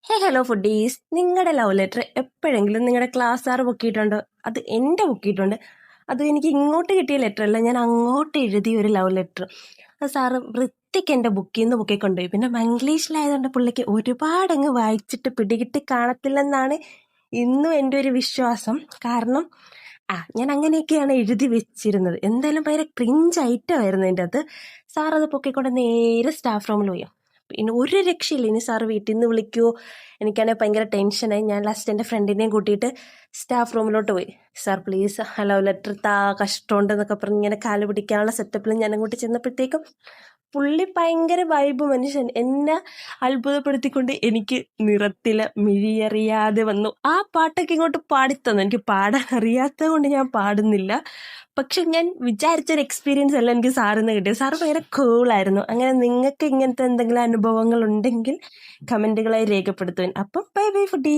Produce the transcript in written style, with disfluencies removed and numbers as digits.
Hello foodies, നിങ്ങളുടെ love letter എപ്പോഴെങ്കിലും നിങ്ങളുടെ ക്ലാസ് സാർ പൊക്കിയിട്ടുണ്ടോ? അത് എൻ്റെ പൊക്കിയിട്ടുണ്ട്. അത് എനിക്ക് ഇങ്ങോട്ട് കിട്ടിയ ലെറ്റർ അല്ല, ഞാൻ അങ്ങോട്ട് എഴുതിയ ഒരു ലവ് ലെറ്റർ. അത് സാറ് വൃത്തിക്ക് എൻ്റെ ബുക്കിൽ നിന്ന് പൊക്കി കൊണ്ടുപോയി. പിന്നെ മംഗ്ലീഷിലായതുകൊണ്ട് പുള്ളിക്ക് ഒരുപാടങ്ങ് വായിച്ചിട്ട് പിടികിട്ടി കാണത്തില്ലെന്നാണ് ഇന്നും എൻ്റെ ഒരു വിശ്വാസം. കാരണം ഞാൻ അങ്ങനെയൊക്കെയാണ് എഴുതി വെച്ചിരുന്നത്. എന്തായാലും ഭയങ്കര ക്രിഞ്ച് ഐറ്റമായിരുന്നു എൻ്റെ അത്. സാർ അത് പൊക്കിക്കൊണ്ട് നേരെ സ്റ്റാഫ് റൂമിൽ പോയി. പിന്നെ ഒരു രക്ഷയില്ല. ഇനി സാറ് വീട്ടിൽ നിന്ന് വിളിക്കുമോ, എനിക്കാണെങ്കിൽ ഭയങ്കര ടെൻഷനായി. ഞാൻ ലാസ്റ്റ് എൻ്റെ ഫ്രണ്ടിനെയും കൂട്ടിയിട്ട് സ്റ്റാഫ് റൂമിലോട്ട് പോയി. സാർ പ്ലീസ് ലവ് ലെറ്റർ താ, കഷ്ടമുണ്ടെന്നൊക്കെ പറഞ്ഞ് ഇങ്ങനെ കാല് പിടിക്കാനുള്ള സെറ്റപ്പിൽ ഞാൻ അങ്ങോട്ട് ചെന്നപ്പോഴത്തേക്കും പുള്ളി ഭയങ്കര വൈബ് മനുഷ്യൻ. എന്നെ അത്ഭുതപ്പെടുത്തിക്കൊണ്ട് എനിക്ക് നിറത്തില മിഴിയറിയാതെ വന്നു ആ പാട്ടൊക്കെ ഇങ്ങോട്ട് പാടിത്തന്നു. എനിക്ക് പാടാൻ അറിയാത്തത് കൊണ്ട് ഞാൻ പാടുന്നില്ല. പക്ഷെ ഞാൻ വിചാരിച്ചൊരു എക്സ്പീരിയൻസ് അല്ല എനിക്ക് സാറിന്ന് കിട്ടിയത്. സാറ് ഭയങ്കര കൂളായിരുന്നു. അങ്ങനെ നിങ്ങൾക്ക് ഇങ്ങനത്തെ എന്തെങ്കിലും അനുഭവങ്ങൾ ഉണ്ടെങ്കിൽ കമൻറ്റുകളായി രേഖപ്പെടുത്തുവാൻ. അപ്പം ബൈ ബൈ ഫുഡി.